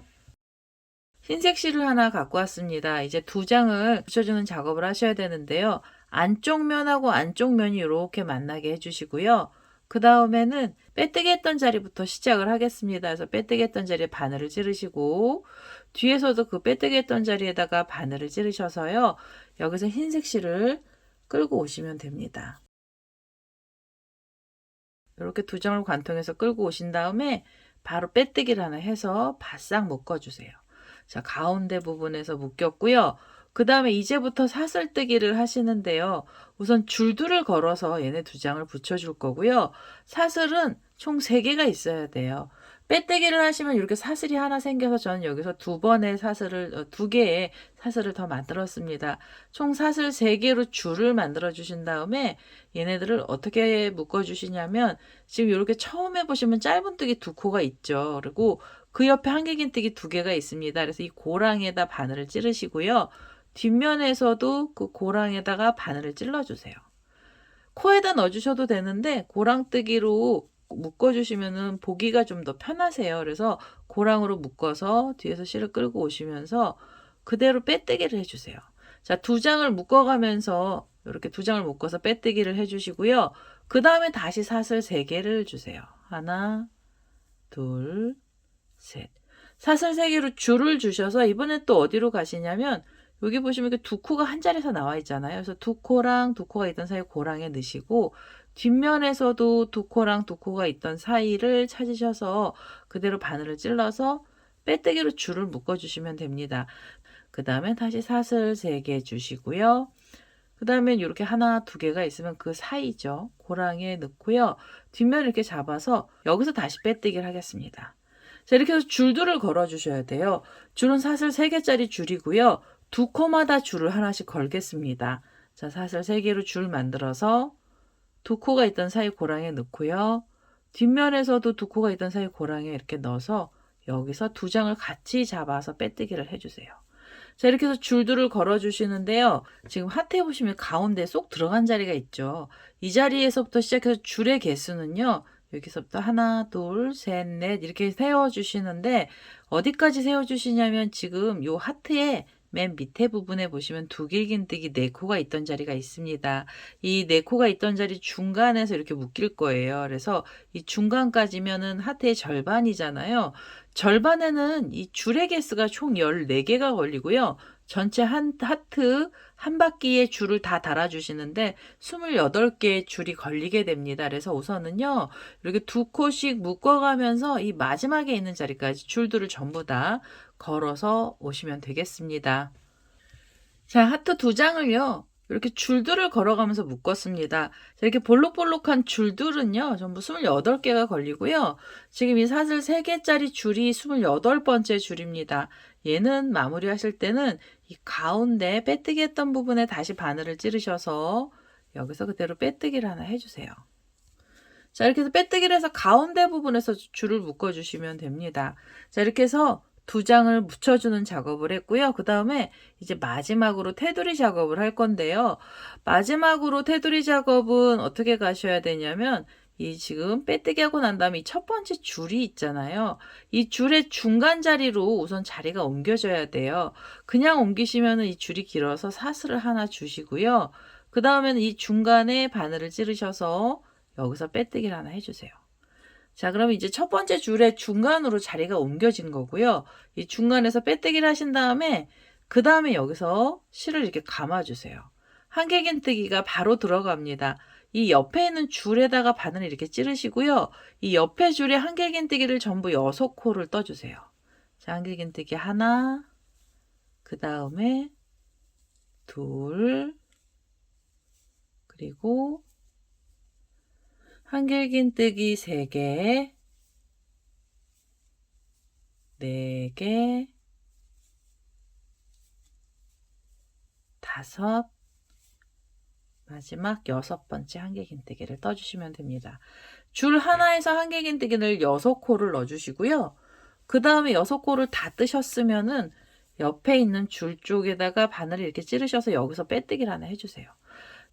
흰색 실을 하나 갖고 왔습니다. 이제 2장을 붙여주는 작업을 하셔야 되는데요. 안쪽 면하고 안쪽 면이 이렇게 만나게 해주시고요. 그 다음에는 빼뜨기 했던 자리부터 시작을 하겠습니다. 그래서 빼뜨기 했던 자리에 바늘을 찌르시고 뒤에서도 그 빼뜨기 했던 자리에다가 바늘을 찌르셔서요. 여기서 흰색 실을 끌고 오시면 됩니다. 이렇게 2장을 관통해서 끌고 오신 다음에 바로 빼뜨기를 하나 해서 바싹 묶어주세요. 자, 가운데 부분에서 묶였고요. 그 다음에 이제부터 사슬뜨기를 하시는데요. 우선 줄들을 걸어서 얘네 2장을 붙여줄 거고요. 사슬은 총 3개가 있어야 돼요. 빼뜨기를 하시면 이렇게 사슬이 하나 생겨서 저는 여기서 2개의 사슬을 더 만들었습니다. 총 사슬 3개로 줄을 만들어 주신 다음에 얘네들을 어떻게 묶어 주시냐면 지금 이렇게 처음에 보시면 짧은뜨기 2코가 있죠. 그리고 그 옆에 한길긴뜨기 2개가 있습니다. 그래서 이 고랑에다 바늘을 찌르시고요. 뒷면에서도 그 고랑에다가 바늘을 찔러주세요. 코에다 넣어주셔도 되는데 고랑뜨기로 묶어주시면은 보기가 좀 더 편하세요. 그래서 고랑으로 묶어서 뒤에서 실을 끌고 오시면서 그대로 빼뜨기를 해주세요. 자, 2장을 묶어가면서 이렇게 2장을 묶어서 빼뜨기를 해주시고요. 그 다음에 다시 사슬 3개를 주세요. 하나, 둘, 셋. 사슬 3개로 줄을 주셔서 이번에 또 어디로 가시냐면 여기 보시면 이렇게 2코가 한 자리에서 나와 있잖아요. 그래서 2코랑 2코가 있던 사이 고랑에 넣으시고 뒷면에서도 2코랑 2코가 있던 사이를 찾으셔서 그대로 바늘을 찔러서 빼뜨기로 줄을 묶어 주시면 됩니다. 그 다음에 다시 사슬 3개 주시고요. 그 다음에 이렇게 하나, 2개가 있으면 그 사이죠. 고랑에 넣고요. 뒷면을 이렇게 잡아서 여기서 다시 빼뜨기를 하겠습니다. 자, 이렇게 해서 줄들을 걸어 주셔야 돼요. 줄은 사슬 3개짜리 줄이고요. 2코마다 줄을 하나씩 걸겠습니다. 자, 사슬 3개로 줄 만들어서 2코가 있던 사이 고랑에 넣고요. 뒷면에서도 2코가 있던 사이 고랑에 이렇게 넣어서 여기서 2장을 같이 잡아서 빼뜨기를 해주세요. 자, 이렇게 해서 줄들을 걸어 주시는데요. 지금 하트에 보시면 가운데 쏙 들어간 자리가 있죠. 이 자리에서부터 시작해서 줄의 개수는요. 여기서부터 하나, 둘, 셋, 넷 이렇게 세워주시는데 어디까지 세워주시냐면 지금 요 하트에 맨 밑에 부분에 보시면 두길긴뜨기 4코가 있던 자리가 있습니다. 이 4코가 있던 자리 중간에서 이렇게 묶일 거예요. 그래서 이 중간까지면은 하트의 절반이잖아요. 절반에는 이 줄의 개수가 총 14개가 걸리고요. 전체 한 하트 한 바퀴의 줄을 다 달아주시는데 28개의 줄이 걸리게 됩니다. 그래서 우선은요. 이렇게 2코씩 묶어가면서 이 마지막에 있는 자리까지 줄들을 전부 다 걸어서 오시면 되겠습니다. 자, 하트 2장을요. 이렇게 줄들을 걸어가면서 묶었습니다. 자, 이렇게 볼록볼록한 줄들은요. 전부 28개가 걸리고요. 지금 이 사슬 3개짜리 줄이 28번째 줄입니다. 얘는 마무리 하실 때는 이 가운데 빼뜨기 했던 부분에 다시 바늘을 찌르셔서 여기서 그대로 빼뜨기를 하나 해주세요. 자, 이렇게 해서 빼뜨기를 해서 가운데 부분에서 줄을 묶어주시면 됩니다. 자, 이렇게 해서 두 장을 붙여주는 작업을 했고요. 그 다음에 이제 마지막으로 테두리 작업을 할 건데요. 마지막으로 테두리 작업은 어떻게 가셔야 되냐면 이 지금 빼뜨기 하고 난 다음에 이 첫 번째 줄이 있잖아요. 이 줄의 중간 자리로 우선 자리가 옮겨져야 돼요. 그냥 옮기시면 이 줄이 길어서 사슬을 하나 주시고요. 그 다음에는 이 중간에 바늘을 찌르셔서 여기서 빼뜨기를 하나 해주세요. 자, 그럼 이제 첫 번째 줄의 중간으로 자리가 옮겨진 거고요. 이 중간에서 빼뜨기를 하신 다음에 그 다음에 여기서 실을 이렇게 감아주세요. 한길긴뜨기가 바로 들어갑니다. 이 옆에 있는 줄에다가 바늘을 이렇게 찌르시고요. 이 옆에 줄에 한길긴뜨기를 전부 6코를 떠주세요. 자, 한길긴뜨기 하나, 그 다음에 둘, 그리고 한길긴뜨기 3개, 4개, 5, 마지막 6번째 한길긴뜨기를 떠주시면 됩니다. 줄 하나에서 한길긴뜨기를 6코를 넣어주시고요. 그 다음에 6코를 다 뜨셨으면은 옆에 있는 줄 쪽에다가 바늘을 이렇게 찌르셔서 여기서 빼뜨기를 하나 해주세요.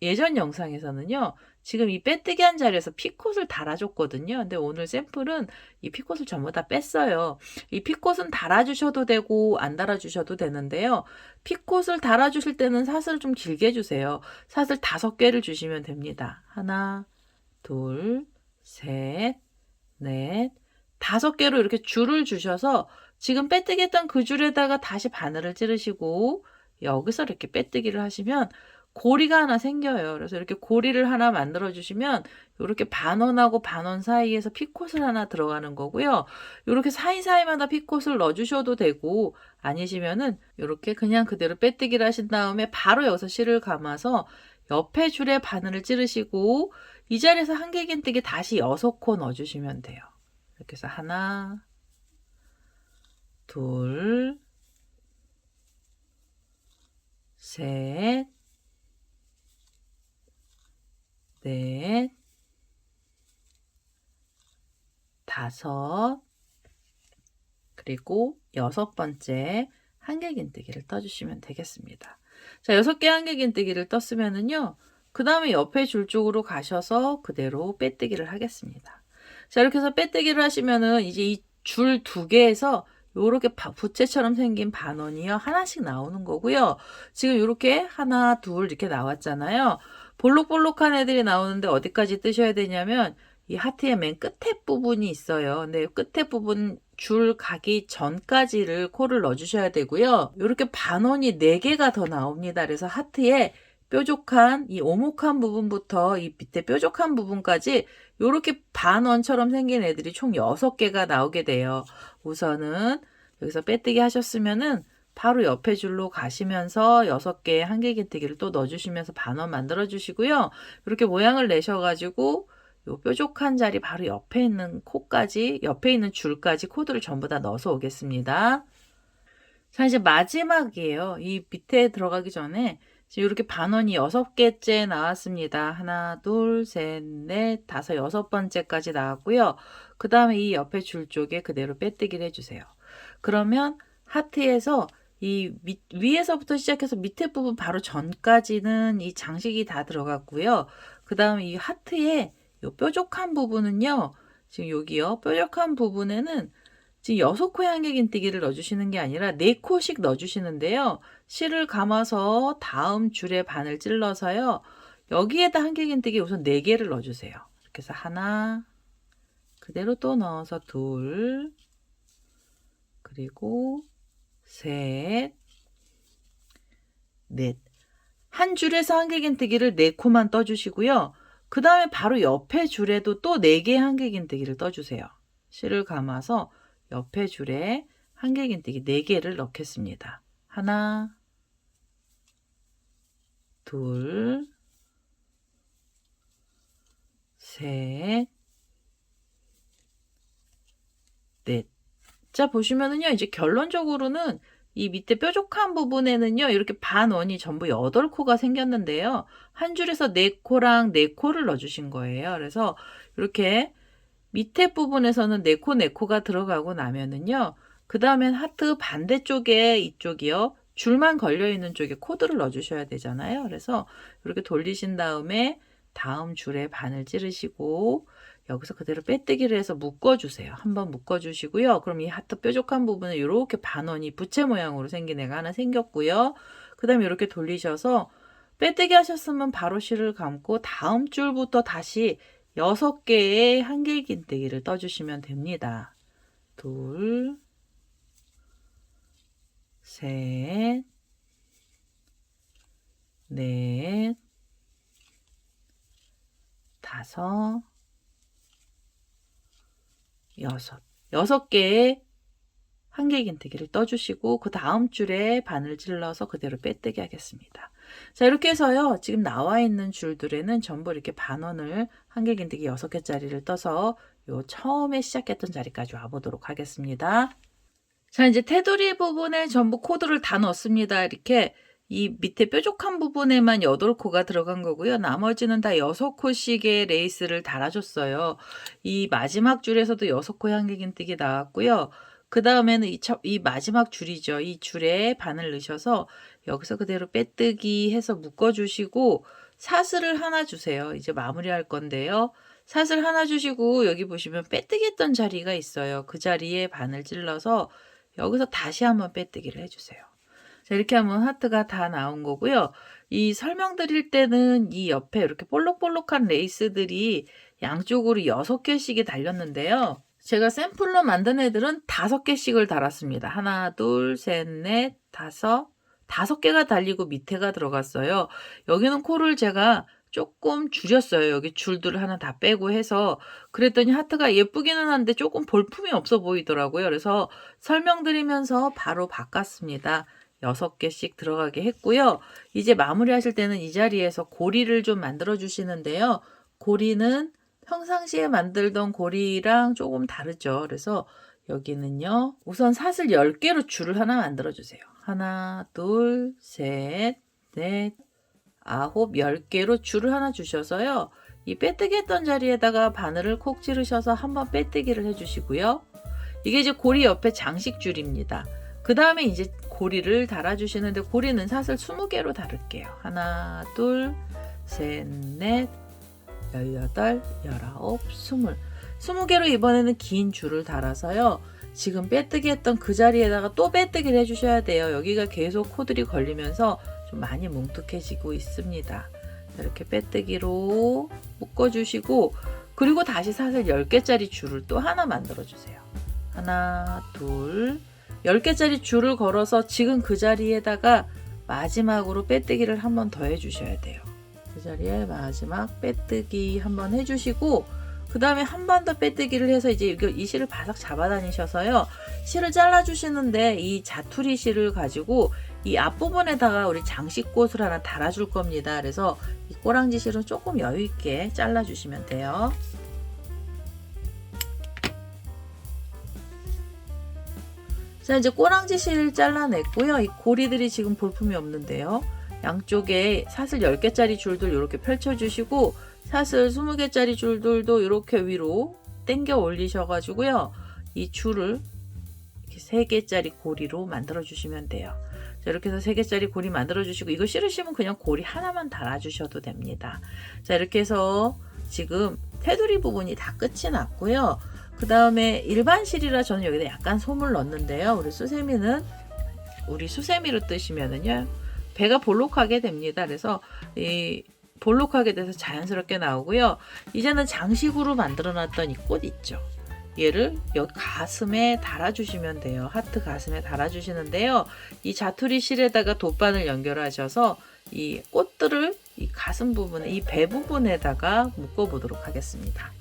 예전 영상에서는요, 지금 이 빼뜨기 한 자리에서 피콧을 달아줬거든요. 근데 오늘 샘플은 이 피콧을 전부 다 뺐어요. 이 피콧은 달아주셔도 되고 안 달아주셔도 되는데요. 피콧을 달아주실 때는 사슬을 좀 길게 해주세요. 사슬 5개를 주시면 됩니다. 하나, 둘, 셋, 넷, 5개로 이렇게 줄을 주셔서 지금 빼뜨기 했던 그 줄에다가 다시 바늘을 찌르시고 여기서 이렇게 빼뜨기를 하시면 고리가 하나 생겨요. 그래서 이렇게 고리를 하나 만들어 주시면 이렇게 반원하고 반원 사이에서 피콧을 하나 들어가는 거고요. 이렇게 사이사이마다 피콧을 넣어 주셔도 되고 아니시면은 이렇게 그냥 그대로 빼뜨기를 하신 다음에 바로 여기서 실을 감아서 옆에 줄에 바늘을 찌르시고 이 자리에서 한길긴뜨기 다시 6코 넣어 주시면 돼요. 이렇게 해서 하나, 둘, 셋, 넷, 5, 그리고 6번째 한길긴뜨기를 떠주시면 되겠습니다. 자, 6개 한길긴뜨기를 떴으면은요, 그 다음에 옆에 줄 쪽으로 가셔서 그대로 빼뜨기를 하겠습니다. 자, 이렇게 해서 빼뜨기를 하시면은 이제 이 줄 2개에서 요렇게 부채처럼 생긴 반원이요, 하나씩 나오는 거고요. 지금 요렇게 하나, 둘 이렇게 나왔잖아요. 볼록볼록한 애들이 나오는데 어디까지 뜨셔야 되냐면 이 하트의 맨 끝에 부분이 있어요. 근데 끝에 부분 줄 가기 전까지를 코를 넣어주셔야 되고요. 이렇게 반원이 4개가 더 나옵니다. 그래서 하트에 뾰족한 이 오목한 부분부터 이 밑에 뾰족한 부분까지 이렇게 반원처럼 생긴 애들이 총 6개가 나오게 돼요. 우선은 여기서 빼뜨기 하셨으면은 바로 옆에 줄로 가시면서 6개의 한길긴뜨기를 또 넣어주시면서 반원 만들어 주시고요. 이렇게 모양을 내셔가지고 요 뾰족한 자리 바로 옆에 있는 코까지, 옆에 있는 줄까지 코드를 전부 다 넣어서 오겠습니다. 자, 이제 마지막이에요. 이 밑에 들어가기 전에 지금 이렇게 반원이 6개째 나왔습니다. 하나, 둘, 셋, 넷, 5, 6번째까지 나왔고요. 그 다음에 이 옆에 줄 쪽에 그대로 빼뜨기를 해주세요. 그러면 하트에서 이 위에서부터 시작해서 밑에 부분 바로 전까지는 이 장식이 다 들어갔고요. 그 다음에 이 하트에 요 뾰족한 부분은요, 지금 여기요, 뾰족한 부분에는 지금 6코의 한길긴뜨기를 넣어주시는 게 아니라 4코씩 넣어주시는데요. 실을 감아서 다음 줄에 바늘 찔러서요. 여기에다 한길긴뜨기 우선 4개를 넣어주세요. 이렇게 해서 하나, 그대로 또 넣어서 둘, 그리고 셋, 넷. 한 줄에서 한길긴뜨기를 4코만 떠주시고요. 그 다음에 바로 옆에 줄에도 또 4개의 한길긴뜨기를 떠주세요. 실을 감아서 옆에 줄에 한길긴뜨기 4개를 넣겠습니다. 하나, 둘, 셋, 넷. 자, 보시면은요, 이제 결론적으로는 이 밑에 뾰족한 부분에는요, 이렇게 반원이 전부 8코가 생겼는데요. 한 줄에서 4코랑 4코를 넣어주신 거예요. 그래서 이렇게 밑에 부분에서는 4코, 4코가 들어가고 나면은요, 그 다음엔 하트 반대쪽에 이쪽이요, 줄만 걸려있는 쪽에 코드를 넣어주셔야 되잖아요. 그래서 이렇게 돌리신 다음에 다음 줄에 반을 찌르시고 여기서 그대로 빼뜨기를 해서 묶어주세요. 한번 묶어주시고요. 그럼 이 하트 뾰족한 부분에 이렇게 반원이 부채 모양으로 생긴 애가 하나 생겼고요. 그 다음에 이렇게 돌리셔서 빼뜨기 하셨으면 바로 실을 감고 다음 줄부터 다시 6개의 한길긴뜨기를 떠주시면 됩니다. 둘, 셋, 넷, 다섯, 여섯. 6개의 한길긴뜨기를 떠주시고 그 다음 줄에 바늘 찔러서 그대로 빼뜨기 하겠습니다. 자, 이렇게 해서요. 지금 나와 있는 줄들에는 전부 이렇게 반원을 한길긴뜨기 6개짜리를 떠서 요 처음에 시작했던 자리까지 와보도록 하겠습니다. 자, 이제 테두리 부분에 전부 코드를 다 넣었습니다. 이렇게 이 밑에 뾰족한 부분에만 8코가 들어간 거고요. 나머지는 다 6코씩의 레이스를 달아줬어요. 이 마지막 줄에서도 6코의 한길긴뜨기 나왔고요. 그 다음에는 이 마지막 줄이죠. 이 줄에 바늘 넣으셔서 여기서 그대로 빼뜨기 해서 묶어주시고 사슬을 하나 주세요. 이제 마무리할 건데요. 사슬 하나 주시고 여기 보시면 빼뜨기 했던 자리가 있어요. 그 자리에 바늘 찔러서 여기서 다시 한번 빼뜨기를 해주세요. 자, 이렇게 하면 하트가 다 나온 거고요. 이 설명드릴 때는 이 옆에 이렇게 볼록볼록한 레이스들이 양쪽으로 6개씩이 달렸는데요. 제가 샘플로 만든 애들은 5개씩을 달았습니다. 하나, 둘, 셋, 넷, 다섯. 5개가 달리고 밑에가 들어갔어요. 여기는 코를 제가 조금 줄였어요. 여기 줄들을 하나 다 빼고 해서. 그랬더니 하트가 예쁘기는 한데 조금 볼품이 없어 보이더라고요. 그래서 설명드리면서 바로 바꿨습니다. 6개씩 들어가게 했고요. 이제 마무리 하실 때는 이 자리에서 고리를 좀 만들어 주시는데요. 고리는 평상시에 만들던 고리랑 조금 다르죠. 그래서 여기는요. 우선 사슬 10개로 줄을 하나 만들어 주세요. 하나, 둘, 셋, 넷, 9, 10개로 줄을 하나 주셔서요. 이 빼뜨기 했던 자리에다가 바늘을 콕 찌르셔서 한번 빼뜨기를 해주시고요. 이게 이제 고리 옆에 장식줄입니다. 그 다음에 이제 고리를 달아주시는데 고리는 사슬 20개로 달을게요. 하나, 둘, 셋, 넷, 18, 19, 20. 20개로 이번에는 긴 줄을 달아서요. 지금 빼뜨기 했던 그 자리에다가 또 빼뜨기를 해주셔야 돼요. 여기가 계속 코들이 걸리면서 좀 많이 뭉툭해지고 있습니다. 이렇게 빼뜨기로 묶어주시고 그리고 다시 사슬 10개짜리 줄을 또 하나 만들어주세요. 하나, 둘, 10개짜리 줄을 걸어서 지금 그 자리에다가 마지막으로 빼뜨기를 한 번 더 해주셔야 돼요. 그 자리에 마지막 빼뜨기 한번 해주시고 그 다음에 한 번 더 빼뜨기를 해서 이제 이 실을 바싹 잡아 다니셔서요. 실을 잘라 주시는데 이 자투리 실을 가지고 이 앞부분에다가 우리 장식꽃을 하나 달아줄 겁니다. 그래서 이 꼬랑지 실은 조금 여유 있게 잘라 주시면 돼요. 자, 이제 꼬랑지 실 잘라냈고요. 이 고리들이 지금 볼품이 없는데요. 양쪽에 사슬 10개짜리 줄들 이렇게 펼쳐주시고 사슬 20개짜리 줄들도 이렇게 위로 당겨 올리셔가지고요. 이 줄을 이렇게 3개짜리 고리로 만들어 주시면 돼요. 자, 이렇게 해서 3개짜리 고리 만들어 주시고 이거 싫으시면 그냥 고리 하나만 달아 주셔도 됩니다. 자, 이렇게 해서 지금 테두리 부분이 다 끝이 났고요. 그 다음에 일반 실이라 저는 여기다 약간 솜을 넣었는데요. 우리 수세미로 뜨시면은요. 배가 볼록하게 됩니다. 그래서 이 볼록하게 돼서 자연스럽게 나오고요. 이제는 장식으로 만들어 놨던 이 꽃 있죠. 얘를 여기 가슴에 달아주시면 돼요. 하트 가슴에 달아주시는데요. 이 자투리 실에다가 돗바늘 연결하셔서 이 꽃들을 이 가슴 부분에, 이 배 부분에다가 묶어 보도록 하겠습니다.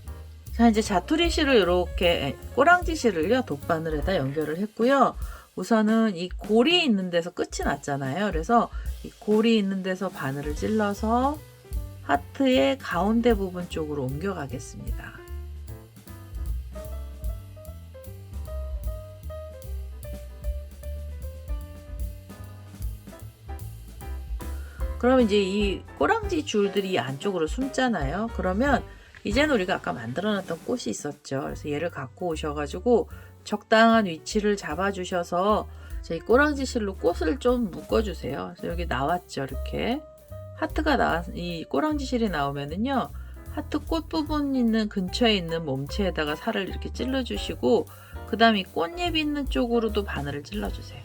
자, 이제 자투리 실을 이렇게 꼬랑지 실을요 돗바늘에다 연결을 했고요. 우선은 이 골이 있는 데서 끝이 났잖아요. 그래서 이 골이 있는 데서 바늘을 찔러서 하트의 가운데 부분 쪽으로 옮겨 가겠습니다. 그러면 이제 이 꼬랑지 줄들이 안쪽으로 숨잖아요. 그러면 이제는 우리가 아까 만들어놨던 꽃이 있었죠. 그래서 얘를 갖고 오셔가지고 적당한 위치를 잡아주셔서 저희 꼬랑지 실로 꽃을 좀 묶어주세요. 그래서 여기 나왔죠. 이렇게 하트가 이 꼬랑지 실이 나오면은요, 하트 꽃 부분 있는 근처에 있는 몸체에다가 살을 이렇게 찔러주시고, 그 다음에 꽃잎 있는 쪽으로도 바늘을 찔러주세요.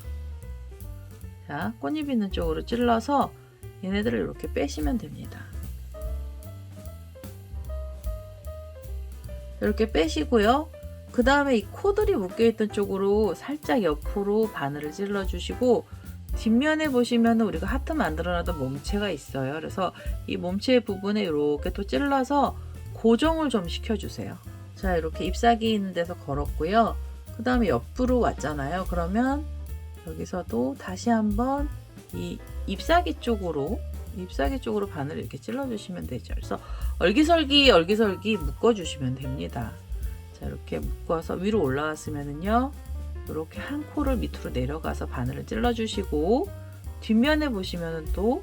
자, 꽃잎 있는 쪽으로 찔러서 얘네들을 이렇게 빼시면 됩니다. 이렇게 빼시고요. 그 다음에 이 코들이 묶여있던 쪽으로 살짝 옆으로 바늘을 찔러주시고, 뒷면에 보시면 우리가 하트 만들어놨던 몸체가 있어요. 그래서 이 몸체 부분에 이렇게 또 찔러서 고정을 좀 시켜주세요. 자, 이렇게 잎사귀 있는 데서 걸었고요. 그 다음에 옆으로 왔잖아요. 그러면 여기서도 다시 한번 이 잎사귀 쪽으로 바늘을 이렇게 찔러주시면 되죠. 그래서 얼기설기 묶어주시면 됩니다. 자, 이렇게 묶어서 위로 올라왔으면은요, 이렇게 한 코를 밑으로 내려가서 바늘을 찔러주시고, 뒷면에 보시면은 또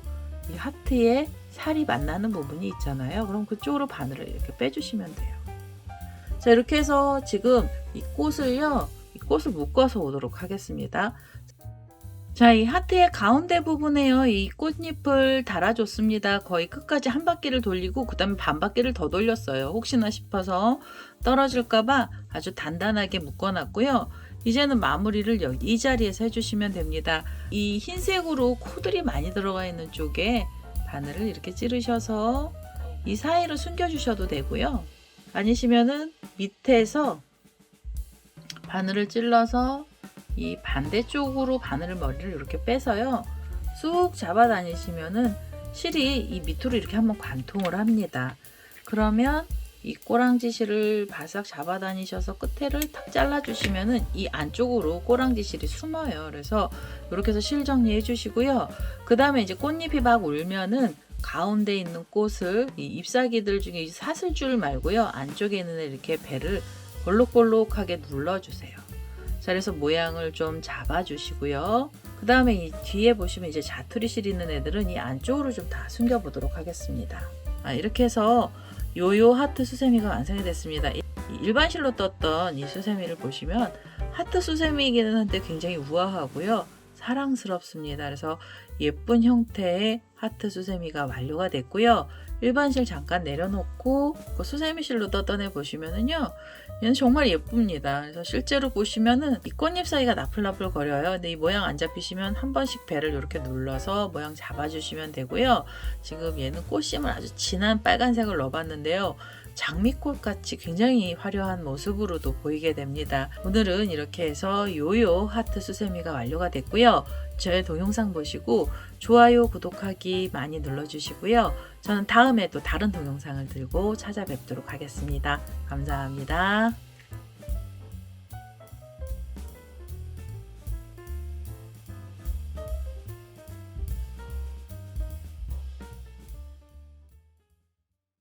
이 하트에 살이 만나는 부분이 있잖아요. 그럼 그쪽으로 바늘을 이렇게 빼주시면 돼요. 자, 이렇게 해서 지금 이 꽃을 묶어서 오도록 하겠습니다. 자, 이 하트의 가운데 부분에요, 이 꽃잎을 달아줬습니다. 거의 끝까지 한 바퀴를 돌리고 그 다음에 반 바퀴를 더 돌렸어요. 혹시나 싶어서 떨어질까봐 아주 단단하게 묶어놨고요. 이제는 마무리를 여기 이 자리에서 해주시면 됩니다. 이 흰색으로 코들이 많이 들어가 있는 쪽에 바늘을 이렇게 찌르셔서 이 사이로 숨겨주셔도 되고요. 아니시면은 밑에서 바늘을 찔러서 이 반대쪽으로 머리를 이렇게 빼서요, 쑥 잡아 다니시면은 실이 이 밑으로 이렇게 한번 관통을 합니다. 그러면 이 꼬랑지 실을 바싹 잡아 다니셔서 끝에를 탁 잘라 주시면은 이 안쪽으로 꼬랑지 실이 숨어요. 그래서 이렇게 해서 실 정리해 주시고요. 그 다음에 이제 꽃잎이 막 울면은 가운데 있는 꽃을 이 잎사귀들 중에 사슬줄 말고요, 안쪽에 있는 이렇게 배를 볼록볼록하게 눌러주세요. 자, 그래서 모양을 좀 잡아주시고요. 그 다음에 이 뒤에 보시면 이제 자투리 실 있는 애들은 이 안쪽으로 좀 다 숨겨보도록 하겠습니다. 이렇게 해서 요요 하트 수세미가 완성이 됐습니다. 일반 실로 떴던 이 수세미를 보시면 하트 수세미이기는 한데 굉장히 우아하고요, 사랑스럽습니다. 그래서 예쁜 형태의 하트 수세미가 완료가 됐고요. 일반 실 잠깐 내려놓고 그 수세미 실로 떴던 애 보시면은요, 얘는 정말 예쁩니다. 그래서 실제로 보시면은 이 꽃잎 사이가 나풀나풀 거려요. 근데 이 모양 안 잡히시면 한 번씩 배를 이렇게 눌러서 모양 잡아주시면 되고요. 지금 얘는 꽃심을 아주 진한 빨간색을 넣어봤는데요, 장미꽃 같이 굉장히 화려한 모습으로도 보이게 됩니다. 오늘은 이렇게 해서 요요 하트 수세미가 완료가 됐고요. 저의 동영상 보시고 좋아요, 구독하기 많이 눌러주시고요. 저는 다음에 또 다른 동영상을 들고 찾아뵙도록 하겠습니다. 감사합니다.